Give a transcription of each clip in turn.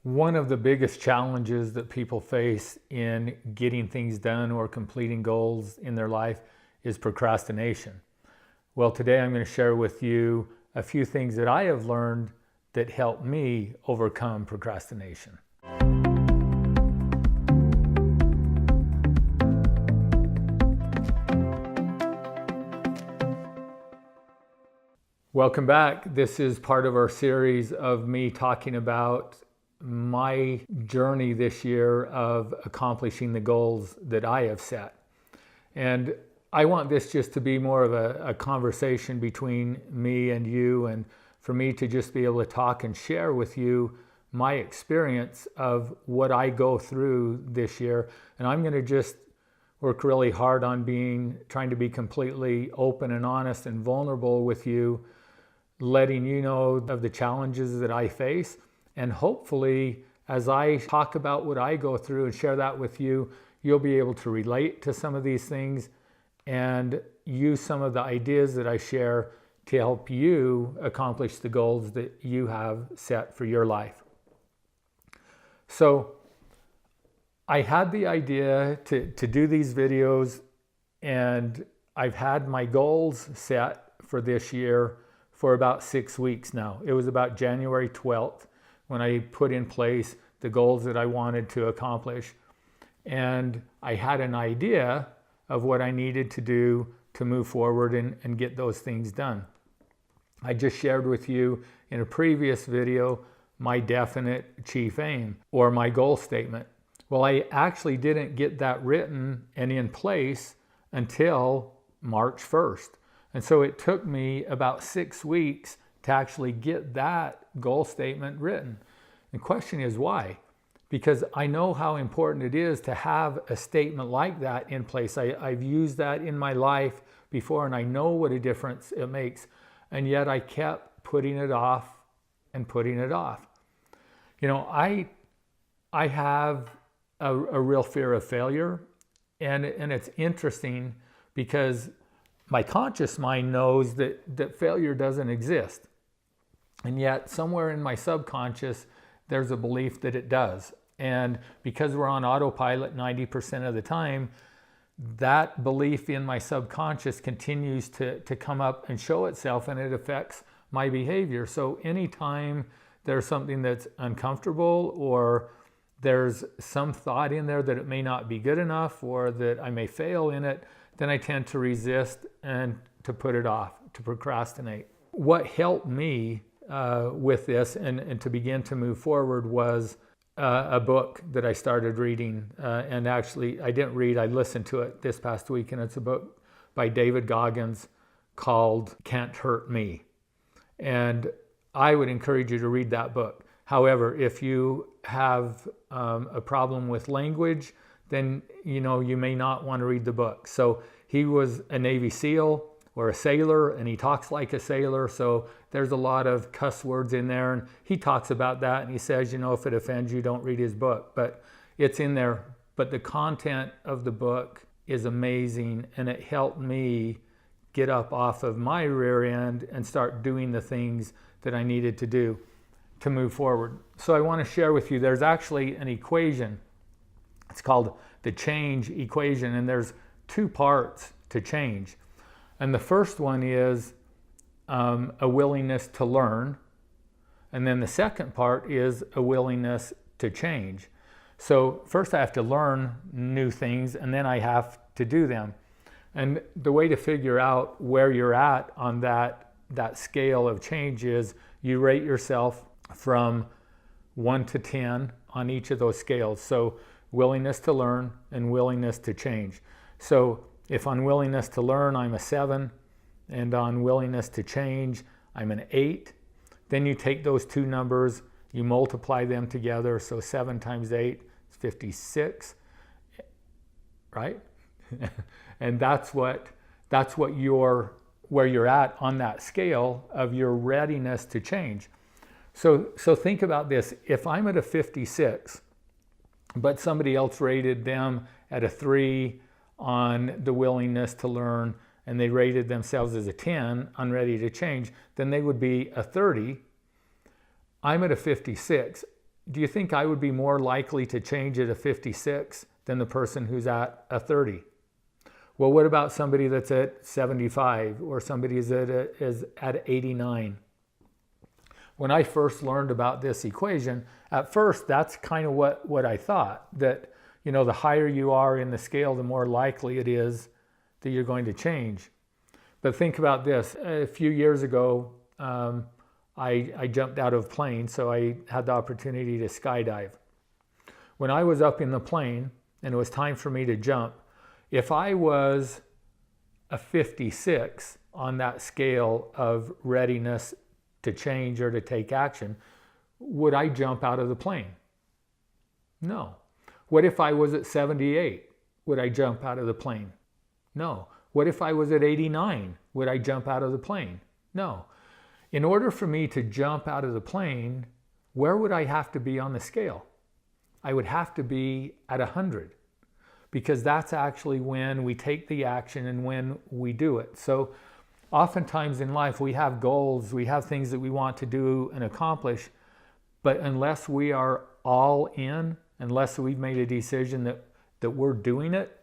One of the biggest challenges that people face in getting things done or completing goals in their life is procrastination. Well, today I'm going to share with you a few things that I have learned that help me overcome procrastination. Welcome back. This is part of our series of me talking about my journey this year of accomplishing the goals that I have set. And I want this just to be more of a conversation between me and you, and for me to just be able to talk and share with you my experience of what I go through this year. And I'm going to just work really hard on trying to be completely open and honest and vulnerable with you, letting you know of the challenges that I face. And hopefully, as I talk about what I go through and share that with you, you'll be able to relate to some of these things and use some of the ideas that I share to help you accomplish the goals that you have set for your life. So I had the idea to do these videos, and I've had my goals set for this year for about 6 weeks now. It was about January 12th when I put in place the goals that I wanted to accomplish. And I had an idea of what I needed to do to move forward and get those things done. I just shared with you in a previous video my definite chief aim, or my goal statement. Well, I actually didn't get that written and in place until March 1st. And so it took me about 6 weeks to actually get that goal statement written. The question is why? Because I know how important it is to have a statement like that in place. I've used that in my life before, and I know what a difference it makes. And yet I kept putting it off and putting it off. You know, I have a real fear of failure. And it's interesting because my conscious mind knows that failure doesn't exist. And yet somewhere in my subconscious, there's a belief that it does. And because we're on autopilot 90% of the time, that belief in my subconscious continues to come up and show itself, and it affects my behavior. So anytime there's something that's uncomfortable, or there's some thought in there that it may not be good enough, or that I may fail in it, then I tend to resist and to put it off, to procrastinate. What helped me with this and to begin to move forward was a book that I started reading. And actually, I didn't read, I listened to it this past week, and it's a book by David Goggins called Can't Hurt Me. And I would encourage you to read that book. However, if you have a problem with language, then you may not want to read the book. So he was a Navy SEAL or a sailor, and he talks like a sailor. So there's a lot of cuss words in there, and he talks about that, and he says, if it offends you, don't read his book. But it's in there. But the content of the book is amazing, and it helped me get up off of my rear end and start doing the things that I needed to do to move forward. So I want to share with you, there's actually an equation. It's called the change equation, and there's 2 parts to change. And the first one is a willingness to learn. And then the second part is a willingness to change. So first I have to learn new things, and then I have to do them. And the way to figure out where you're at on that scale of change is you rate yourself from 1 to 10 on each of those scales. So willingness to learn and willingness to change. So if on willingness to learn, I'm a 7, and on willingness to change, I'm an 8. Then you take those 2 numbers, you multiply them together. So 7 times 8 is 56, right? And that's where you're at on that scale of your readiness to change. So think about this. If I'm at a 56, but somebody else rated them at a 3 on the willingness to learn, and they rated themselves as a 10 on ready to change, then they would be a 30. I'm at a 56. do you think I would be more likely to change at a 56 than the person who's at a 30? Well, what about somebody that's at 75 or somebody is at 89? When I first learned about this equation, at first that's kind of what I thought, that the higher you are in the scale, the more likely it is that you're going to change. But think about this. A few years ago, I jumped out of a plane, so I had the opportunity to skydive. When I was up in the plane and it was time for me to jump, if I was a 56 on that scale of readiness to change or to take action, would I jump out of the plane? No. What if I was at 78? Would I jump out of the plane? No. What if I was at 89? Would I jump out of the plane? No. In order for me to jump out of the plane, where would I have to be on the scale? I would have to be at 100, because that's actually when we take the action and when we do it. So oftentimes in life we have goals, we have things that we want to do and accomplish, but unless we are all in, unless we've made a decision that we're doing it,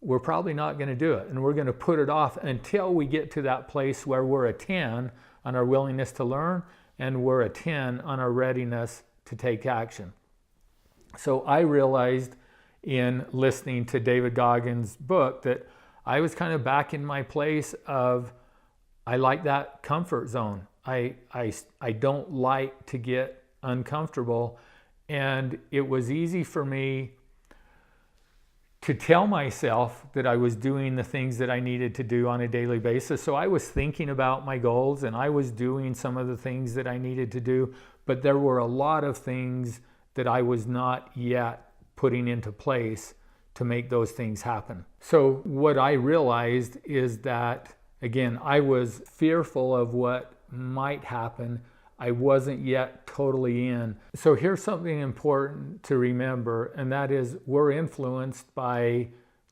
we're probably not going to do it. And we're going to put it off until we get to that place where we're a 10 on our willingness to learn and we're a 10 on our readiness to take action. So I realized in listening to David Goggins' book that I was kind of back in my place of, I like that comfort zone. I don't like to get uncomfortable. And it was easy for me to tell myself that I was doing the things that I needed to do on a daily basis. So I was thinking about my goals and I was doing some of the things that I needed to do, but there were a lot of things that I was not yet putting into place to make those things happen. So what I realized is that, again, I was fearful of what might happen. I wasn't yet totally in. So here's something important to remember, and that is we're influenced by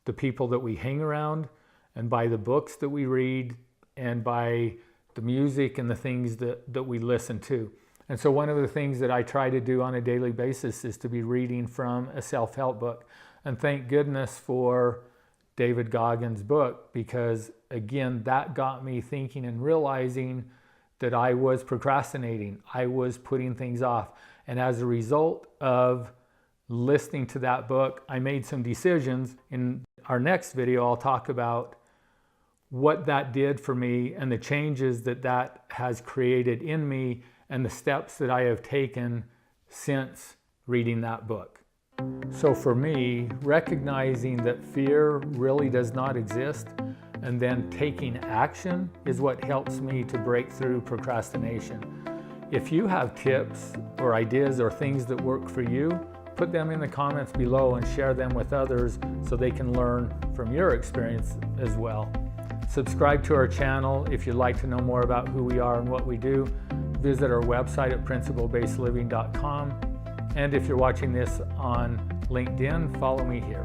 the people that we hang around and by the books that we read and by the music and the things that we listen to. And so one of the things that I try to do on a daily basis is to be reading from a self-help book. And thank goodness for David Goggins' book, because again, that got me thinking and realizing that I was procrastinating. I was putting things off. And as a result of listening to that book, I made some decisions. In our next video, I'll talk about what that did for me and the changes that has created in me and the steps that I have taken since reading that book. So for me, recognizing that fear really does not exist and then taking action is what helps me to break through procrastination. If you have tips or ideas or things that work for you, put them in the comments below and share them with others so they can learn from your experience as well. Subscribe to our channel if you'd like to know more about who we are and what we do. Visit our website at principlebasedliving.com. And if you're watching this on LinkedIn, follow me here.